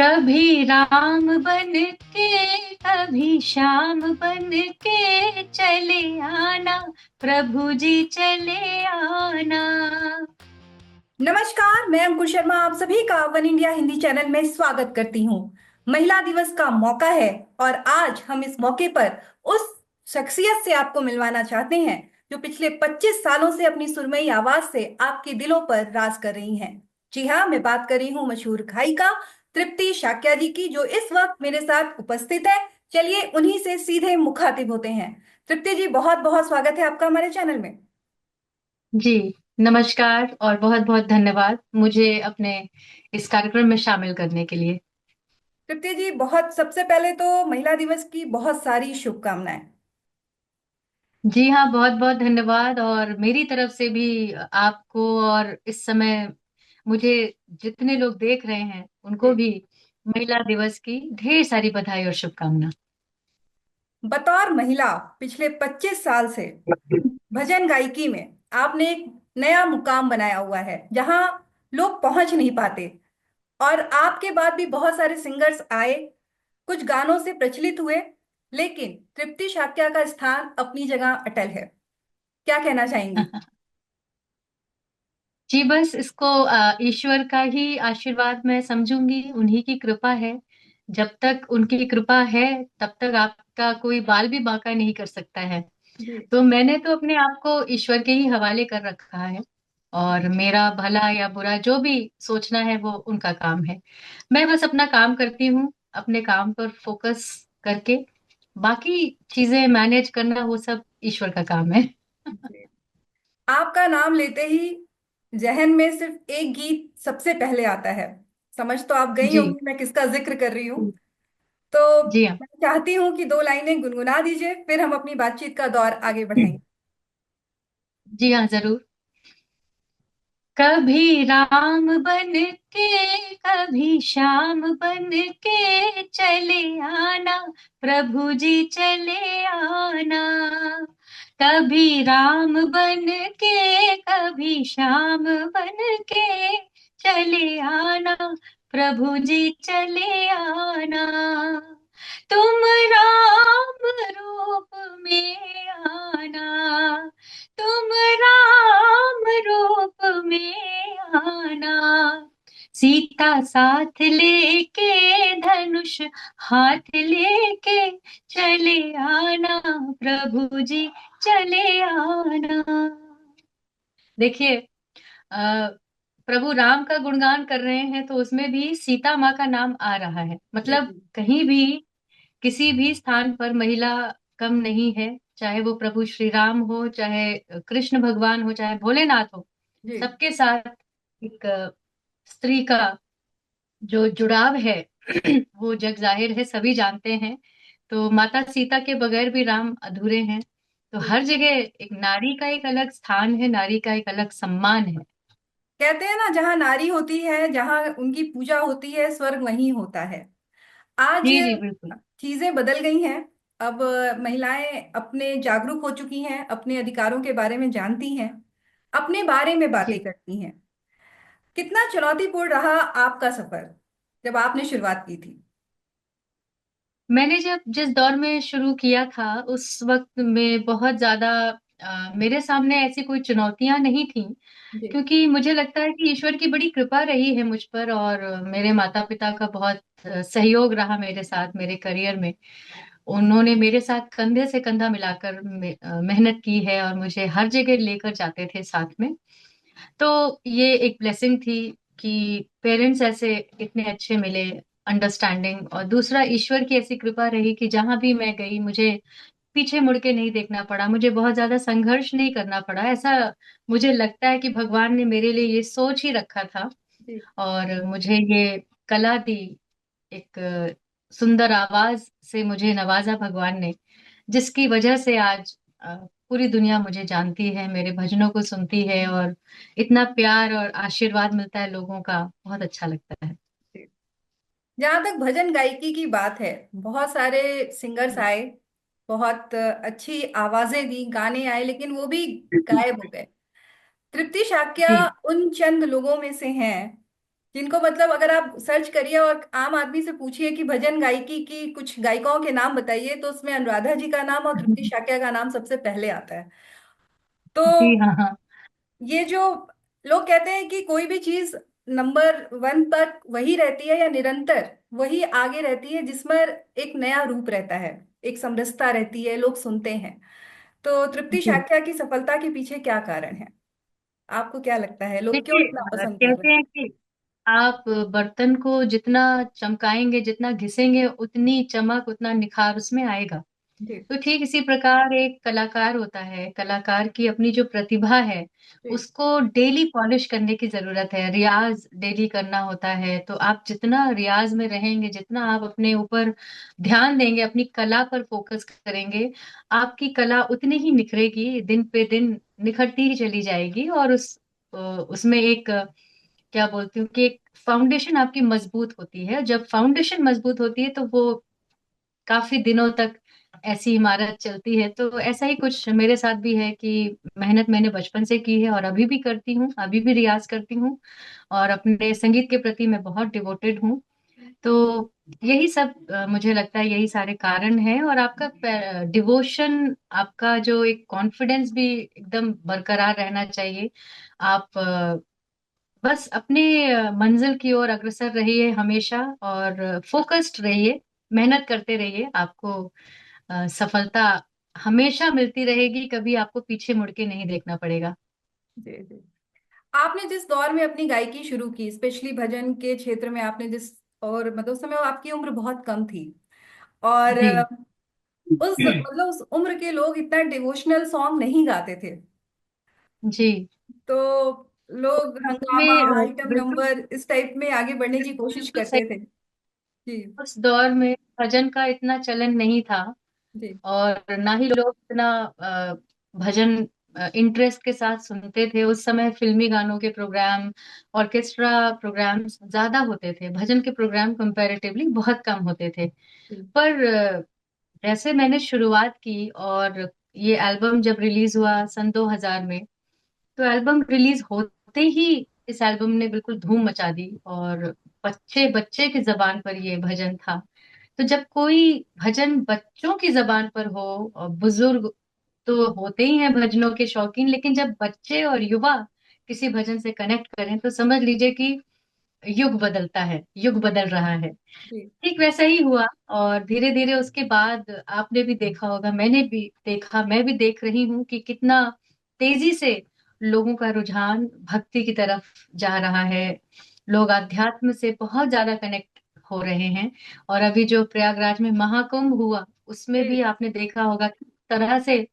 कभी राम बन के कभी श्याम बन के चले आना, प्रभु जी चले आना। नमस्कार। मैं अंकुर शर्मा आप सभी का वन इंडिया हिंदी चैनल में स्वागत करती हूँ। महिला दिवस का मौका है और आज हम इस मौके पर उस शख्सियत से आपको मिलवाना चाहते हैं जो पिछले 25 सालों से अपनी सुरमई आवाज से आपके दिलों पर राज कर रही हैं। जी हाँ, मैं बात कर रही हूँ मशहूर गायिका तृप्ति शाक्या जी की, जो इस वक्त मेरे साथ उपस्थित है। चलिए उन्हीं से सीधे मुखातिब होते हैं। तृप्ति जी, बहुत बहुत स्वागत है आपका हमारे चैनल में। जी, नमस्कार और बहुत बहुत धन्यवाद मुझे अपने इस कार्यक्रम में शामिल करने के लिए। तृप्ति जी, बहुत सबसे पहले तो महिला दिवस की बहुत सारी शुभकामनाएं। जी हाँ, बहुत बहुत धन्यवाद। और मेरी तरफ से भी आपको और इस समय मुझे जितने लोग देख रहे हैं उनको जी। भी महिला दिवस की ढेर सारी बधाई और शुभकामना। बतौर महिला पिछले 25 साल से भजन गायकी में आपने एक नया मुकाम बनाया हुआ है जहां लोग पहुंच नहीं पाते। और आपके बाद भी बहुत सारे सिंगर्स आए, कुछ गानों से प्रचलित हुए, लेकिन तृप्ति शाक्या का स्थान अपनी जगह अटल है। क्या कहना चाहेंगी? जी, बस इसको ईश्वर का ही आशीर्वाद मैं समझूंगी, उन्हीं की कृपा है। जब तक उनकी कृपा है तब तक आपका कोई बाल भी बांका नहीं कर सकता है। जी। तो मैंने तो अपने आप को ईश्वर के ही हवाले कर रखा है। और मेरा भला या बुरा जो भी सोचना है वो उनका काम है। मैं बस अपना काम करती हूँ, अपने काम पर फोकस करके बाकी चीजें मैनेज करना वो सब ईश्वर का काम है। जी। आपका नाम लेते ही जहन में सिर्फ एक गीत सबसे पहले आता है। समझ तो आप गई जी। होंगी मैं किसका जिक्र कर रही हूँ। तो जी हाँ। मैं चाहती हूँ कि दो लाइनें गुनगुना दीजिए, फिर हम अपनी बातचीत का दौर आगे बढ़ाएंगे। जी हाँ, जरूर। कभी राम बन के कभी श्याम बन के चले आना, प्रभु जी चले आना। कभी राम बन के कभी श्याम बन के चले आना, प्रभु जी चले आना। तुम राम रूप में आना, तुम राम रूप में आना। सीता साथ लेके धनुष हाथ लेके चले आना, प्रभु जी चले आना। देखिए, अ, प्रभु राम का गुणगान कर रहे हैं तो उसमें भी सीता माँ का नाम आ रहा है। जी। मतलब कहीं भी किसी भी स्थान पर महिला कम नहीं है। चाहे वो प्रभु श्री राम हो, चाहे कृष्ण भगवान हो, चाहे भोलेनाथ हो, जी। सबके साथ एक स्त्री का जो जुड़ाव है वो जग जाहिर है, सभी जानते हैं। तो माता सीता के बगैर भी राम अधूरे हैं। तो जी। हर जगह एक नारी का एक अलग स्थान है, नारी का एक अलग सम्मान है। कहते हैं ना, जहाँ नारी होती है, जहाँ उनकी पूजा होती है, स्वर्ग वहीं होता है। आज जी जी, बिल्कुल। चीजें बदल गई हैं। अब महिलाएं अपने जागरूक हो चुकी हैं, अपने अधिकारों के बारे में जानती हैं, अपने बारे में बातें जी, करती हैं। कितना चुनौतीपूर्ण रहा आपका सफर जब आपने शुरुआत की थी? मैंने जब जिस दौर में शुरू किया था उस वक्त में बहुत ज्यादा मेरे सामने ऐसी कोई चुनौतियां नहीं थी। जी। क्योंकि मुझे लगता है कि ईश्वर की बड़ी कृपा रही है मुझ पर, और मेरे माता पिता का बहुत सहयोग रहा मेरे साथ मेरे करियर में। उन्होंने मेरे साथ कंधे से कंधा मिलाकर मेहनत की है और मुझे हर जगह लेकर जाते थे साथ में। तो ये एक ब्लेसिंग थी कि पेरेंट्स ऐसे इतने अच्छे मिले, अंडरस्टैंडिंग। और दूसरा, ईश्वर की ऐसी कृपा रही कि जहां भी मैं गई मुझे पीछे मुड़ के नहीं देखना पड़ा, मुझे बहुत ज्यादा संघर्ष नहीं करना पड़ा। ऐसा मुझे लगता है कि भगवान ने मेरे लिए ये सोच ही रखा था जी। और मुझे ये कला दी। एक सुंदर आवाज से मुझे नवाजा भगवान ने, जिसकी वजह से आज पूरी दुनिया मुझे जानती है, मेरे भजनों को सुनती है, और इतना प्यार और आशीर्वाद मिलता है लोगों का, बहुत अच्छा लगता है। जी। जहाँ तक भजन गायकी की बात है, बहुत सारे सिंगर्स आए, बहुत अच्छी आवाजें दी, गाने आए, लेकिन वो भी गायब हो गए। तृप्ति शाक्या जी। उन चंद लोगों में से हैं जिनको मतलब अगर आप सर्च करिए और आम आदमी से पूछिए कि भजन गायकी की कुछ गायिकाओं के नाम बताइए, तो उसमें अनुराधा जी का नाम और तृप्ति शाक्या का नाम सबसे पहले आता है। तो जी हाँ हाँ। ये जो लोग कहते हैं कि कोई भी चीज नंबर वन पर वही रहती है या निरंतर वही आगे रहती है जिसमें एक नया रूप रहता है, एक समरसता रहती है, लोग सुनते हैं। तो तृप्ति जी शाक्या की सफलता के पीछे क्या कारण है? आपको क्या लगता है, लोग क्यों देखिए, इतना पसंद कर रहे कहते हैं कि आप बर्तन को जितना चमकाएंगे, जितना घिसेंगे, उतनी चमक, उतना निखार उसमें आएगा। हैं? जी। तो ठीक इसी प्रकार एक कलाकार होता है, कलाकार की अपनी जो प्रतिभा है जी। उसको डेली पॉलिश करने की जरूरत है, रियाज डेली करना होता है। तो आप जितना रियाज में रहेंगे, जितना आप अपने ऊपर ध्यान देंगे, अपनी कला पर फोकस करेंगे, आपकी कला उतनी ही निखरेगी, दिन पे दिन निखरती ही चली जाएगी। और उसमें एक क्या बोलती हूँ कि एक फाउंडेशन आपकी मजबूत होती है। जब फाउंडेशन मजबूत होती है तो वो काफी दिनों तक ऐसी इमारत चलती है। तो ऐसा ही कुछ मेरे साथ भी है कि मेहनत मैंने बचपन से की है और अभी भी करती हूँ, अभी भी रियाज करती हूँ और अपने संगीत के प्रति मैं बहुत डिवोटेड हूँ। तो यही सब मुझे लगता है यही सारे कारण हैं। और आपका डिवोशन, आपका जो एक कॉन्फिडेंस भी एकदम बरकरार रहना चाहिए। आप बस अपने मंजिल की ओर अग्रसर रहिए हमेशा और फोकस्ड रहिए, मेहनत करते रहिए। आपको सफलता हमेशा मिलती रहेगी, कभी आपको पीछे मुड़ के नहीं देखना पड़ेगा। जी। जी। आपने जिस दौर में अपनी गायकी शुरू की, स्पेशली भजन के क्षेत्र में, आपने जिस, और मतलब उस समय आपकी उम्र बहुत कम थी, और जी उस मतलब उस उम्र के लोग इतना डिवोशनल सॉन्ग नहीं गाते थे। जी। तो लोग हंगामा, में आइटम बिल्कुल नंबर इस टाइप में आगे बढ़ने की कोशिश बिल्कुल सही। करते थे। जी। उस दौर में भजन का इतना चलन नहीं था जी। और ना ही लोग इतना भजन इंटरेस्ट के साथ सुनते थे। उस समय फिल्मी गानों के प्रोग्राम, ऑर्केस्ट्रा प्रोग्राम्स ज्यादा होते थे, भजन के प्रोग्राम कंपैरेटिवली बहुत कम होते थे। जी। पर जैसे मैंने शुरुआत की और ये एल्बम जब रिलीज हुआ सन 2000 में, तो एल्बम रिलीज होते ही इस एल्बम ने बिल्कुल धूम मचा दी और बच्चे बच्चे की जबान पर ये भजन था। तो जब कोई भजन बच्चों की जबान पर हो, और बुजुर्ग तो होते ही हैं भजनों के शौकीन, लेकिन जब बच्चे और युवा किसी भजन से कनेक्ट करें तो समझ लीजिए कि युग बदलता है, युग बदल रहा है। जी। ठीक वैसा ही हुआ। और धीरे धीरे उसके बाद आपने भी देखा होगा, मैंने भी देखा, मैं भी देख रही हूँ कि कितना तेजी से लोगों का रुझान भक्ति की तरफ जा रहा है। लोग अध्यात्म से बहुत ज्यादा कनेक्ट हो रहे हैं। और अभी जो प्रयागराज में महाकुंभ हुआ, उसमें जी। भी आपने देखा होगा किस तरह से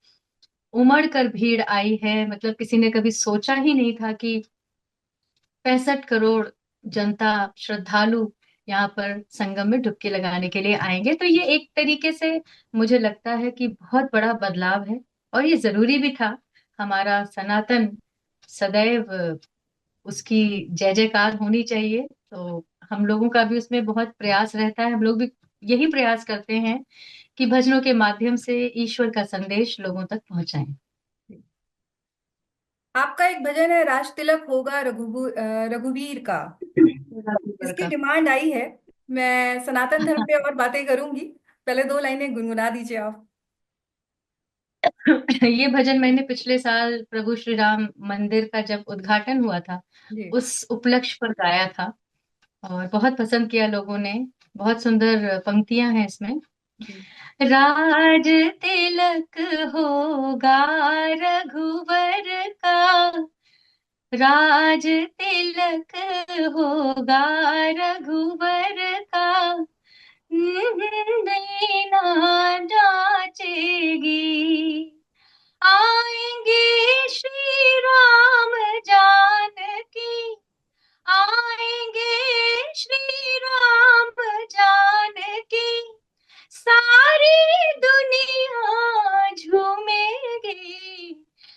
उमड़ कर भीड़ आई है। मतलब किसी ने कभी सोचा ही नहीं था कि 65 करोड़ जनता, श्रद्धालु यहाँ पर संगम में डुबकी लगाने के लिए आएंगे। तो ये एक तरीके से मुझे लगता है कि बहुत बड़ा बदलाव है और ये जरूरी भी था। हमारा सनातन सदैव उसकी जय जयकार होनी चाहिए। तो हम लोगों का भी उसमें बहुत प्रयास रहता है, हम लोग भी यही प्रयास करते हैं कि भजनों के माध्यम से ईश्वर का संदेश लोगों तक पहुंचाएं। आपका एक भजन है, राज तिलक होगा रघुवीर का। इसकी का डिमांड आई है। मैं सनातन धर्म पे और बातें करूंगी, पहले दो लाइनें गुनगुना दीजिए आप। ये भजन मैंने पिछले साल प्रभु श्री राम मंदिर का जब उद्घाटन हुआ था जी। उस उपलक्ष्य पर गाया था और बहुत पसंद किया लोगों ने। बहुत सुंदर पंक्तियां हैं इसमें। जी। राज तिलक होगा रघुवर का, राज तिलक होगा रघुवर का, नैना नाचेगी, आएंगे श्री राम जानकी, आएंगे श्री राम जानकी, सारी दुनिया झूमेगी,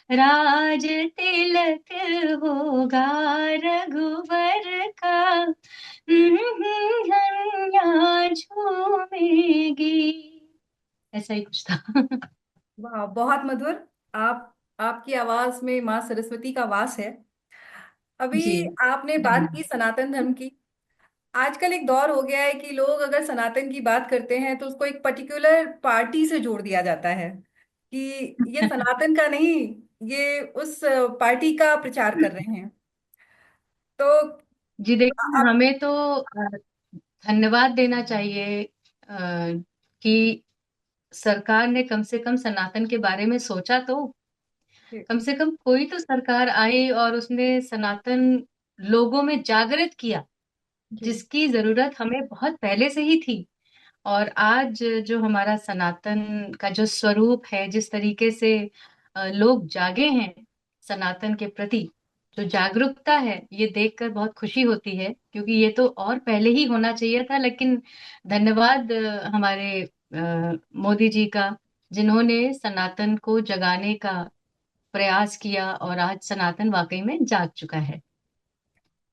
राज तिलक होगा रघुवर का, दुनिया झूमेगी। ऐसा ही कुछ था। वाह, बहुत मधुर। आप, आपकी आवाज में माँ सरस्वती का वास है। अभी जी। आपने बात की धन्यवाद। सनातन धर्म की। आजकल एक दौर हो गया है कि लोग अगर सनातन की बात करते हैं तो उसको एक पर्टिकुलर पार्टी से जोड़ दिया जाता है कि ये सनातन का नहीं, ये उस पार्टी का प्रचार कर रहे हैं। तो जी देखिए, आप। हमें तो धन्यवाद देना चाहिए कि सरकार ने कम से कम सनातन के बारे में सोचा। तो जी। कम से कम कोई तो सरकार आई और उसने सनातन लोगों में जागृत किया, जी। जिसकी जरूरत हमें बहुत पहले से ही थी। और आज जो हमारा सनातन का जो स्वरूप है, जिस तरीके से लोग जागे हैं सनातन के प्रति, जो जागरूकता है, ये देखकर बहुत खुशी होती है, क्योंकि ये तो और पहले ही होना चाहिए था। लेकिन धन्यवाद हमारे मोदी जी का, जिन्होंने सनातन को जगाने का प्रयास किया और आज सनातन वाकई में जाग चुका है।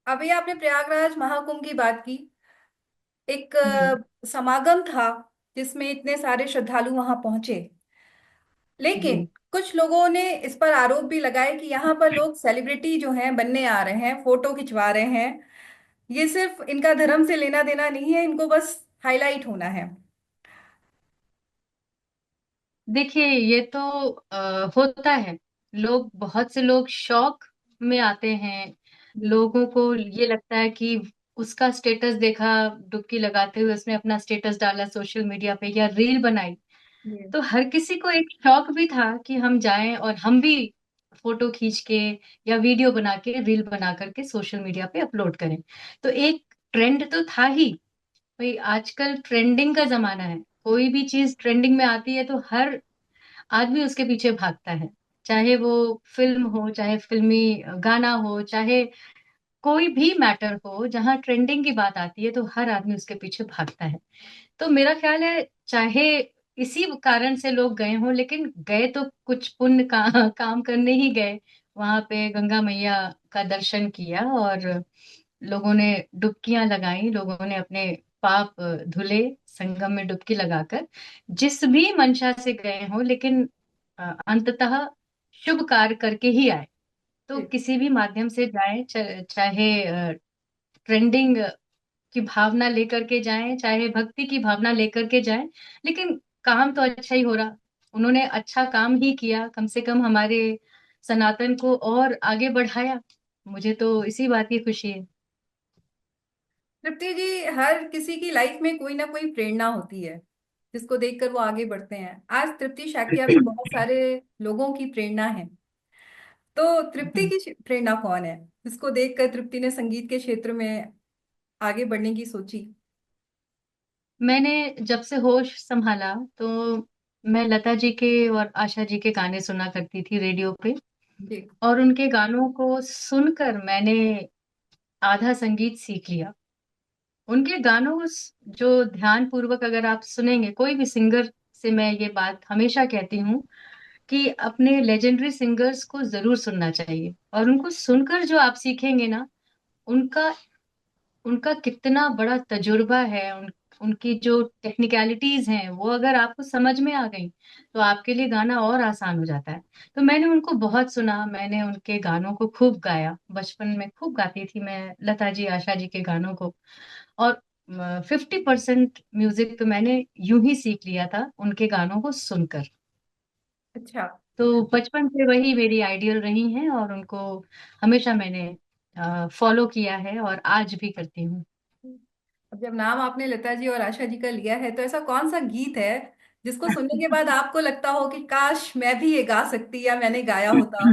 अभी आपने प्रयागराज महाकुंभ की बात की। एक हम्म। समागम था जिसमें इतने सारे श्रद्धालु वहां पहुंचे। लेकिन जी कुछ लोगों ने इस पर आरोप भी लगाए कि यहाँ पर लोग सेलिब्रिटी जो हैं बनने आ रहे हैं, फोटो खिंचवा रहे हैं। ये सिर्फ इनका धर्म से लेना देना नहीं है, इनको बस हाईलाइट होना है। देखिए, ये तो होता है। बहुत से लोग शौक में आते हैं। जी। लोगों को ये लगता है कि उसका स्टेटस देखा, डुबकी लगाते हुए उसने अपना स्टेटस डाला सोशल मीडिया पे या रील बनाई, जी। तो हर किसी को एक शौक भी था कि हम जाएं और हम भी फोटो खींच के या वीडियो बना के, रील बना करके सोशल मीडिया पे अपलोड करें। तो एक ट्रेंड तो था ही। भाई, आजकल ट्रेंडिंग का जमाना है। कोई भी चीज ट्रेंडिंग में आती है तो हर आदमी उसके पीछे भागता है। चाहे वो फिल्म हो, चाहे फिल्मी गाना हो, चाहे कोई भी मैटर हो, जहां ट्रेंडिंग की बात आती है तो हर आदमी उसके पीछे भागता है। तो मेरा ख्याल है, चाहे इसी कारण से लोग गए हों, लेकिन गए तो कुछ पुण्य काम करने ही गए। वहां पे गंगा मैया का दर्शन किया और लोगों ने डुबकियां लगाई, लोगों ने अपने पाप धुले संगम में डुबकी लगाकर। जिस भी मंशा से गए हों, लेकिन अंततः शुभ कार्य करके ही आए। तो जी। किसी भी माध्यम से जाएं, चाहे ट्रेंडिंग की भावना लेकर के जाएं, चाहे भक्ति की भावना लेकर के जाएं, लेकिन काम तो अच्छा ही हो रहा। उन्होंने अच्छा काम ही किया, कम से कम हमारे सनातन को और आगे बढ़ाया। मुझे तो इसी बात की खुशी है। तृप्ति जी, हर किसी की लाइफ में कोई ना कोई प्रेरणा होती है जिसको देखकर वो आगे बढ़ते हैं। आज तृप्ति शाक्या भी बहुत सारे लोगों की प्रेरणा है। तो तृप्ति की प्रेरणा कौन है जिसको देखकर तृप्ति ने संगीत के क्षेत्र में आगे बढ़ने की सोची? मैंने जब से होश संभाला, तो मैं लता जी के और आशा जी के गाने सुना करती थी रेडियो पे। जी। और उनके गानों को सुनकर मैंने आधा संगीत सीख लिया। उनके गानों को जो ध्यान पूर्वक अगर आप सुनेंगे, कोई भी सिंगर से मैं ये बात हमेशा कहती हूँ कि अपने लेजेंडरी सिंगर्स को जरूर सुनना चाहिए। और उनको सुनकर जो आप सीखेंगे ना, उनका उनका कितना बड़ा तजुर्बा है, उनकी जो टेक्निकलिटीज हैं, वो अगर आपको समझ में आ गई तो आपके लिए गाना और आसान हो जाता है। तो मैंने उनको बहुत सुना, मैंने उनके गानों को खूब गाया। बचपन में खूब गाती थी मैं लता जी, आशा जी के गानों को। और 50% म्यूजिक तो मैंने यूं ही सीख लिया था उनके गानों को सुनकर। अच्छा। तो बचपन से वही मेरी आइडियल रही हैं और उनको हमेशा मैंने फॉलो किया है और आज भी करती हूँ। अब जब नाम आपने लता जी और आशा जी का लिया है तो ऐसा कौन सा गीत है जिसको सुनने के बाद आपको लगता हो कि काश मैं भी ये गा सकती या मैंने गाया होता?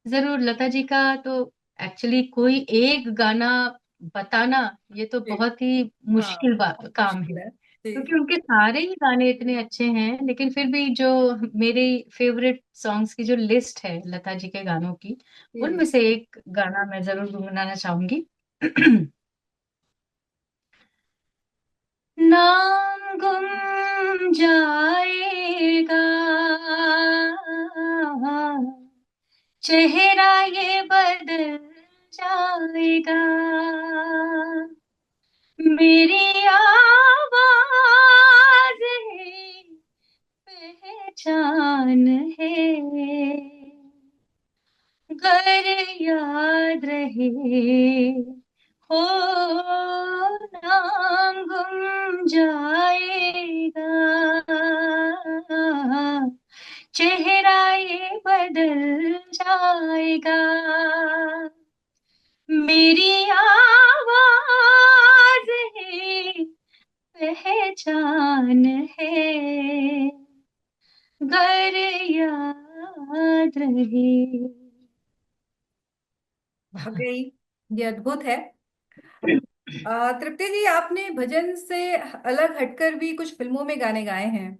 जरूर, लता जी का तो एक्चुअली कोई एक गाना बताना, ये तो जी। बहुत ही हाँ, मुश्किल बहुत काम है। मुश्किल है। जी। क्योंकि उनके सारे ही गाने इतने अच्छे हैं, लेकिन फिर भी जो मेरे फेवरेट सॉन्ग्स की जो लिस्ट है लता जी के गानों की, जी। उनमें से एक गाना मैं जरूर गुनगुनाना चाहूंगी। नाम गुम जाएगा, चेहरा ये बदल जाएगा, मेरी आवाज है, पहचान है, अगर याद रहे हो, नाम गुम जाएगा, चेहरा ये बदल जाएगा, मेरी आवाज है, पहचान है, गर याद रहे। वाकई ये अद्भुत है। तृप्ति जी, आपने भजन से अलग हटकर भी कुछ फिल्मों में गाने गाए हैं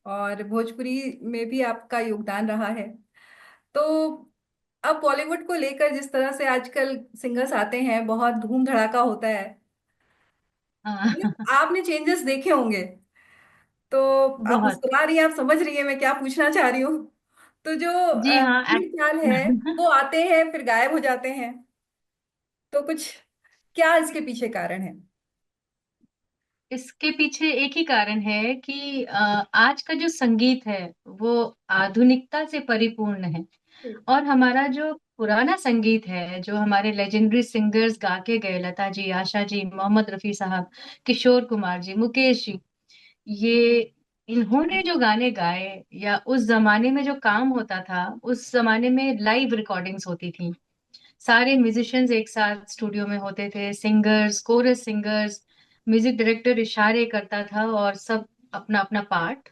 और भोजपुरी में भी आपका योगदान रहा है। तो अब बॉलीवुड को लेकर जिस तरह से आजकल सिंगर्स आते हैं, बहुत धूम धड़ाका होता है। हाँ। आपने चेंजेस देखे होंगे। तो आप बहुत। मुस्कुरा रही हैं, आप समझ रही हैं मैं क्या पूछना चाह रही हूँ। तो जो जी हाँ, भीड़ चाल है, वो आते हैं फिर गायब हो जाते हैं। तो कुछ, क्या इसके पीछे कारण है? इसके पीछे एक ही कारण है कि आज का जो संगीत है वो आधुनिकता से परिपूर्ण है। और हमारा जो पुराना संगीत है, जो हमारे लेजेंडरी सिंगर्स गा के गए, लता जी, आशा जी, मोहम्मद रफी साहब, किशोर कुमार जी, मुकेश जी, ये इन्होंने जो गाने गाए, या उस जमाने में जो काम होता था, उस जमाने में लाइव रिकॉर्डिंग्स होती थी। सारे म्यूजिशियंस एक साथ स्टूडियो में होते थे, singers, chorus singers, music director इशारे करता था और सब अपना अपना पार्ट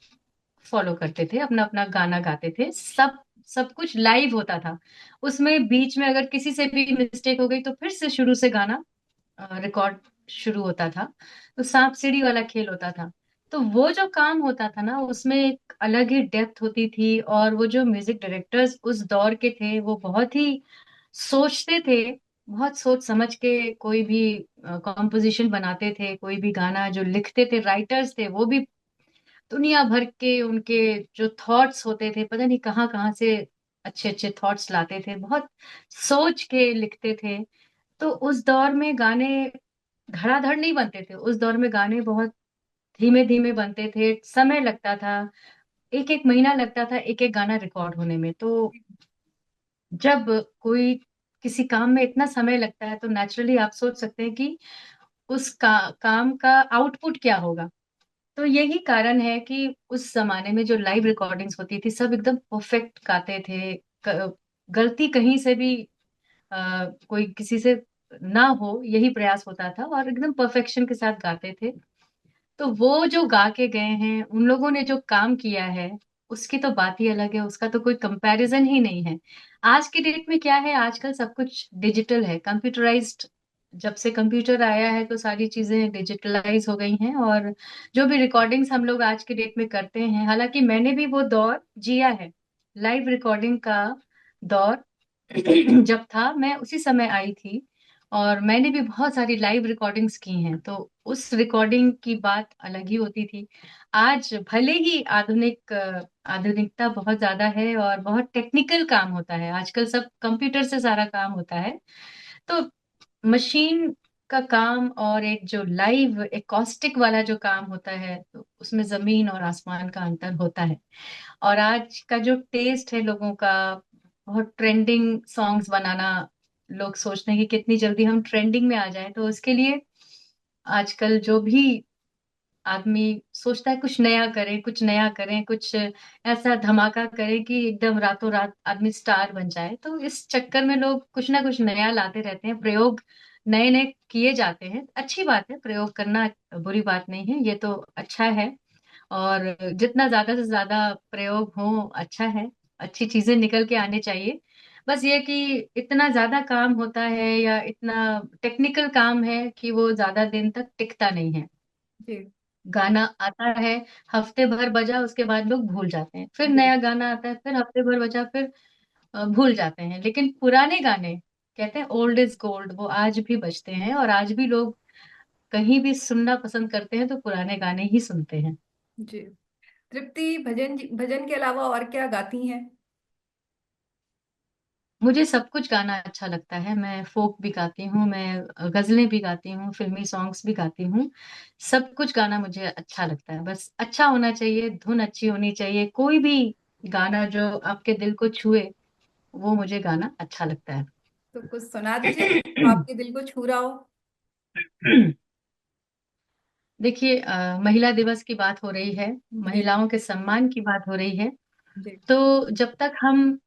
फॉलो करते थे, अपना अपना गाना गाते थे। सब सब कुछ लाइव होता था। उसमें बीच में अगर किसी से भी मिस्टेक हो गई तो फिर से शुरू से गाना रिकॉर्ड शुरू होता था। तो सांप सीढ़ी वाला खेल होता था। तो वो जो काम होता था ना, उसमें एक अलग ही डेप्थ होती थी। और वो जो म्यूजिक डायरेक्टर्स उस दौर के थे, वो बहुत ही सोचते थे, बहुत सोच समझ के कोई भी कॉम्पोजिशन बनाते थे, कोई भी गाना जो लिखते थे, राइटर्स थे वो भी दुनिया भर के उनके जो थॉट्स होते थे, पता नहीं कहाँ कहाँ से अच्छे अच्छे थॉट्स लाते थे, बहुत सोच के लिखते थे। तो उस दौर में गाने धड़ाधड़ नहीं बनते थे। उस दौर में गाने बहुत धीमे धीमे बनते थे, समय लगता था, एक एक महीना लगता था एक एक गाना रिकॉर्ड होने में। तो जब कोई किसी काम में इतना समय लगता है तो नेचुरली आप सोच सकते हैं कि उस काम का आउटपुट क्या होगा। तो यही कारण है कि उस जमाने में जो लाइव रिकॉर्डिंग्स होती थी, सब एकदम परफेक्ट गाते थे। गलती कहीं से भी कोई किसी से ना हो, यही प्रयास होता था, और एकदम परफेक्शन के साथ गाते थे। तो वो जो गा के गए हैं, उन लोगों ने जो काम किया है, उसकी तो बात ही अलग है, उसका तो कोई कंपैरिजन ही नहीं है। आज के डेट में क्या है, आजकल सब कुछ डिजिटल है, कंप्यूटराइज्ड। जब से कंप्यूटर आया है तो सारी चीजें डिजिटलाइज हो गई हैं। और जो भी रिकॉर्डिंग्स हम लोग आज के डेट में करते हैं, हालांकि मैंने भी वो दौर जिया है, लाइव रिकॉर्डिंग का दौर। जब था, मैं उसी समय आई थी, और मैंने भी बहुत सारी लाइव रिकॉर्डिंग्स की हैं। तो उस रिकॉर्डिंग की बात अलग ही होती थी। आज भले ही आधुनिकता बहुत ज्यादा है और बहुत टेक्निकल काम होता है, आजकल सब कंप्यूटर से सारा काम होता है। तो मशीन का काम और एक जो लाइव एकॉस्टिक वाला जो काम होता है, तो उसमें जमीन और आसमान का अंतर होता है। और आज का जो टेस्ट है लोगों का, बहुत ट्रेंडिंग सॉन्ग्स बनाना, लोग सोचते हैं कि कितनी जल्दी हम ट्रेंडिंग में आ जाएं। तो उसके लिए आजकल जो भी आदमी सोचता है कुछ नया करें, कुछ नया करें, कुछ ऐसा धमाका करें कि एकदम रातों रात आदमी स्टार बन जाए। तो इस चक्कर में लोग कुछ ना कुछ नया लाते रहते हैं, प्रयोग नए नए किए जाते हैं। अच्छी बात है, प्रयोग करना बुरी बात नहीं है, ये तो अच्छा है। और जितना ज्यादा से ज्यादा प्रयोग हो, अच्छा है, अच्छी चीजें निकल के आने चाहिए। बस ये कि इतना ज्यादा काम होता है या इतना टेक्निकल काम है कि वो ज्यादा दिन तक टिकता नहीं है। जी। गाना आता है, हफ्ते भर बजा, उसके बाद लोग भूल जाते हैं, फिर जी। नया गाना आता है, फिर हफ्ते भर बजा, फिर भूल जाते हैं। लेकिन पुराने गाने, कहते हैं ओल्ड इज गोल्ड, वो आज भी बजते हैं, और आज भी लोग कहीं भी सुनना पसंद करते हैं तो पुराने गाने ही सुनते हैं। जी। तृप्ति, भजन के अलावा और क्या गाती हैं? मुझे सब कुछ गाना अच्छा लगता है। मैं फोक भी गाती हूँ, मैं गजलें भी गाती हूँ, फिल्मी सॉन्ग्स भी गाती हूँ। सब कुछ गाना मुझे अच्छा लगता है, बस अच्छा होना चाहिए, धुन अच्छी होनी चाहिए। कोई भी गाना जो आपके दिल को छुए, वो मुझे गाना अच्छा लगता है। तो कुछ सुना दीजिए जो आपके दिल को छू रहा हो। देखिए, महिला दिवस की बात हो रही है, जी। महिलाओं के सम्मान की बात हो रही है। जी। तो जब तक हम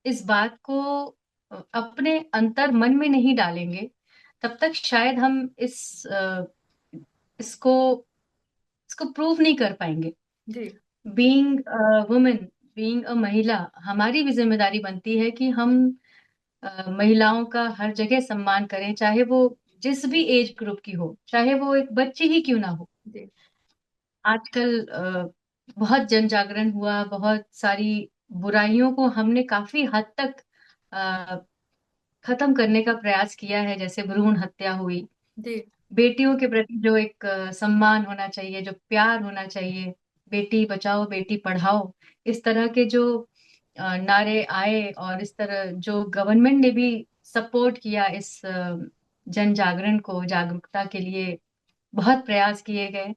इस बात को अपने अंतर मन में नहीं डालेंगे, तब तक शायद हम इसको इसको प्रूव नहीं कर पाएंगे। जी। बीइंग वुमेन, बीइंग अ महिला, हमारी भी जिम्मेदारी बनती है कि हम महिलाओं का हर जगह सम्मान करें, चाहे वो जिस भी एज ग्रुप की हो, चाहे वो एक बच्ची ही क्यों ना हो। जी। आजकल बहुत जन जागरण हुआ, बहुत सारी बुराइयों को हमने काफी हद तक अ, खत्म करने का प्रयास किया है, जैसे भ्रूण हत्या हुई। जी। बेटियों के प्रति जो एक सम्मान होना चाहिए, जो प्यार होना चाहिए, बेटी बचाओ बेटी पढ़ाओ, इस तरह के जो नारे आए, और इस तरह जो गवर्नमेंट ने भी सपोर्ट किया इस जन जागरण को, जागरूकता के लिए बहुत प्रयास किए गए।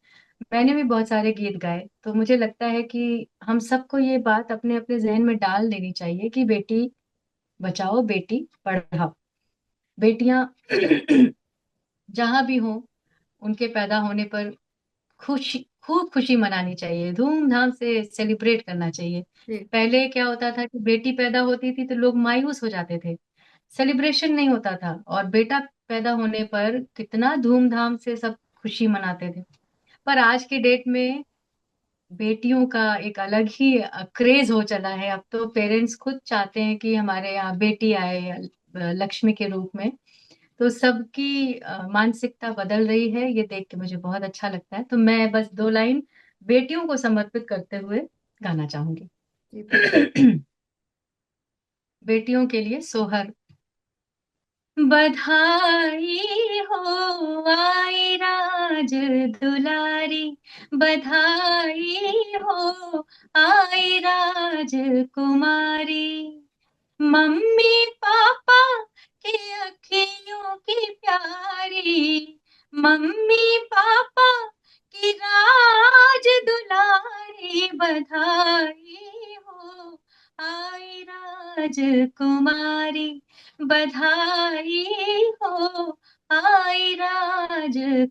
मैंने भी बहुत सारे गीत गाए। तो मुझे लगता है कि हम सबको ये बात अपने अपने जहन में डाल देनी चाहिए कि बेटी बचाओ बेटी पढ़ाओ। बेटियां जहां भी हो, उनके पैदा होने पर खुशी, खूब खुशी मनानी चाहिए, धूमधाम से सेलिब्रेट करना चाहिए। जी। पहले क्या होता था कि बेटी पैदा होती थी तो लोग मायूस हो जाते थे, सेलिब्रेशन नहीं होता था, और बेटा पैदा होने पर कितना धूमधाम से सब खुशी मनाते थे। पर आज के डेट में बेटियों का एक अलग ही क्रेज हो चला है। अब तो पेरेंट्स खुद चाहते हैं कि हमारे यहाँ बेटी आए लक्ष्मी के रूप में। तो सबकी मानसिकता बदल रही है, ये देख के मुझे बहुत अच्छा लगता है। तो मैं बस दो लाइन बेटियों को समर्पित करते हुए गाना चाहूंगी। जी बिल्कुल। बेटियों के लिए सोहर। बधाई हो आई राज दुलारी, बधाई हो आई राज कुमारी, मम्मी पापा की अखियों की प्यारी, मम्मी पापा की राज दुलारी, बधाई हो आई राजकुमारी, बधाई हो आई राजकुमारी।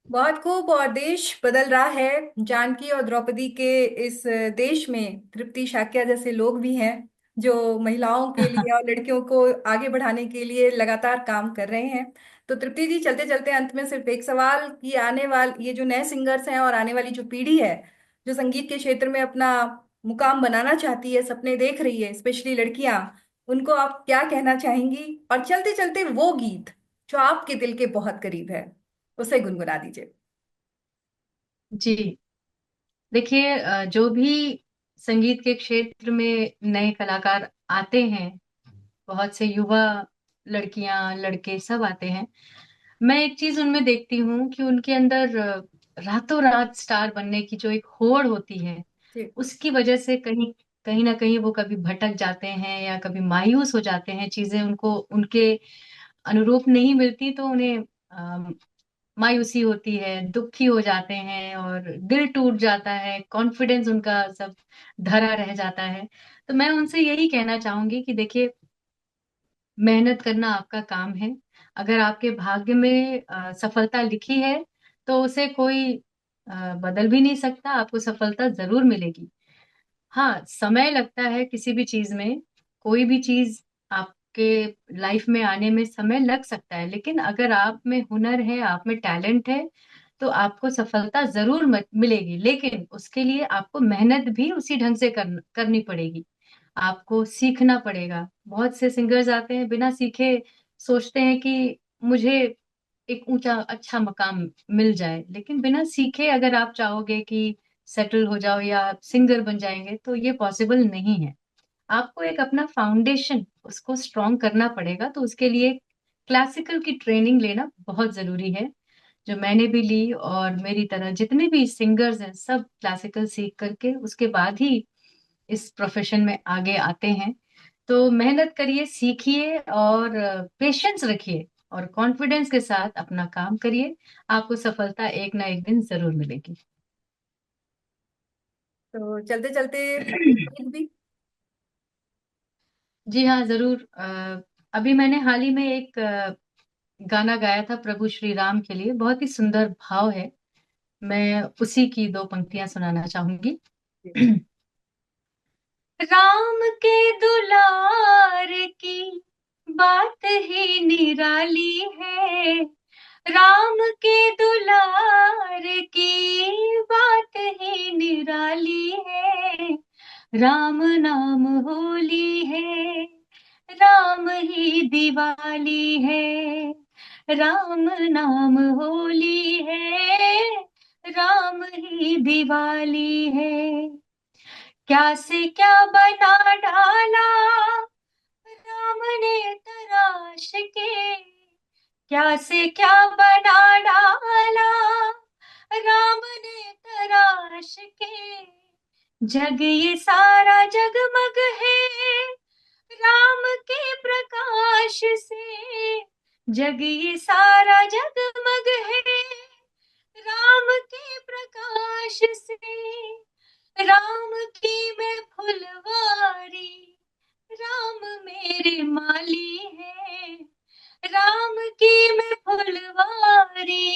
बहुत खूब। और देश बदल रहा है। जानकी और द्रौपदी के इस देश में तृप्ति शाक्या जैसे लोग भी हैं जो महिलाओं के लिए और लड़कियों को आगे बढ़ाने के लिए लगातार काम कर रहे हैं। तो तृप्ति जी, चलते चलते अंत में सिर्फ एक सवाल कि आने वाले ये जो नए सिंगर्स हैं और आने वाली जो पीढ़ी है जो संगीत के क्षेत्र में अपना मुकाम बनाना चाहती है, सपने देख रही है, स्पेशली लड़कियां, उनको आप क्या कहना चाहेंगी? और चलते चलते वो गीत जो आपके दिल के बहुत करीब है उसे गुनगुना दीजिए। जी, देखिए, जो भी संगीत के क्षेत्र में नए कलाकार आते हैं, बहुत से युवा लड़कियां लड़के सब आते हैं, मैं एक चीज उनमें देखती हूँ कि उनके अंदर रातों रात स्टार बनने की जो एक होड़ होती है, जी। उसकी वजह से कहीं कहीं ना कहीं वो कभी भटक जाते हैं या कभी मायूस हो जाते हैं, चीजें उनको उनके अनुरूप नहीं मिलती तो उन्हें मायूसी होती है, दुखी हो जाते हैं, और दिल टूट जाता है, कॉन्फिडेंस उनका सब धरा रह जाता है। तो मैं उनसे यही कहना चाहूंगी कि देखिए, मेहनत करना आपका काम है। अगर आपके भाग्य में सफलता लिखी है, तो उसे कोई बदल भी नहीं सकता, आपको सफलता जरूर मिलेगी। हाँ, समय लगता है किसी भी चीज में, कोई भी चीज आपके लाइफ में आने में समय लग सकता है, लेकिन अगर आप में हुनर है, आप में टैलेंट है, तो आपको सफलता जरूर मिलेगी। लेकिन उसके लिए आपको मेहनत भी उसी ढंग से करनी पड़ेगी। आपको सीखना पड़ेगा। बहुत से सिंगर्स आते हैं बिना सीखे, सोचते हैं कि मुझे एक ऊंचा अच्छा मकाम मिल जाए, लेकिन बिना सीखे अगर आप चाहोगे कि सेटल हो जाओ या सिंगर बन जाएंगे, तो ये पॉसिबल नहीं है। आपको एक अपना फाउंडेशन उसको स्ट्रॉन्ग करना पड़ेगा। तो उसके लिए क्लासिकल की ट्रेनिंग लेना बहुत जरूरी है, जो मैंने भी ली, और मेरी तरह जितने भी सिंगर्स हैं सब क्लासिकल सीख करके उसके बाद ही इस प्रोफेशन में आगे आते हैं। तो मेहनत करिए, सीखिए, और पेशेंस रखिए, और कॉन्फिडेंस के साथ अपना काम करिए। आपको सफलता एक ना एक दिन जरूर मिलेगी। तो चलते चलते भी। जी हाँ, जरूर। अभी मैंने हाल ही में एक गाना गाया था प्रभु श्री राम के लिए, बहुत ही सुंदर भाव है। मैं उसी की दो पंक्तियां सुनाना चाहूंगी। राम के दुलार की बात ही निराली है। राम के दुलार की बात ही निराली है। राम नाम होली है, राम ही दिवाली है। राम नाम होली है, राम ही दिवाली है। क्या से क्या बना डाला राम ने तराश के। क्या से क्या बना डाला राम ने तराश के। जग ये सारा जगमग है राम के प्रकाश से। जग ये सारा जगमग है राम के प्रकाश से। राम की मैं फुलवारी, राम मेरे माली है। राम की मैं फुलवारी,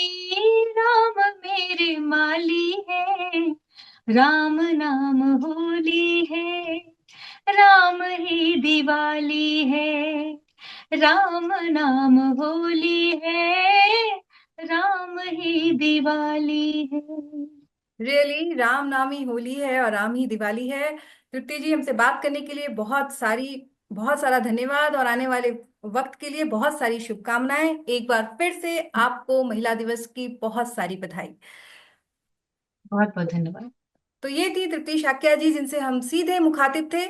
राम मेरे माली है। राम नाम होली है, राम ही दिवाली है। राम नाम होली है, राम ही दिवाली है। रियली राम नाम ही होली है और राम ही दिवाली है। तृप्ति जी, हमसे बात करने के लिए बहुत सारा धन्यवाद, और आने वाले वक्त के लिए बहुत सारी शुभकामनाएं। एक बार फिर से आपको महिला दिवस की बहुत सारी बधाई। बहुत बहुत धन्यवाद। तो ये थी तृप्ति शाक्या जी, जिनसे हम सीधे मुखातिब थे।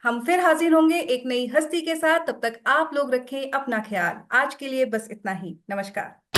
हम फिर हाजिर होंगे एक नई हस्ती के साथ। तब तक आप लोग रखें अपना ख्याल। आज के लिए बस इतना ही। नमस्कार।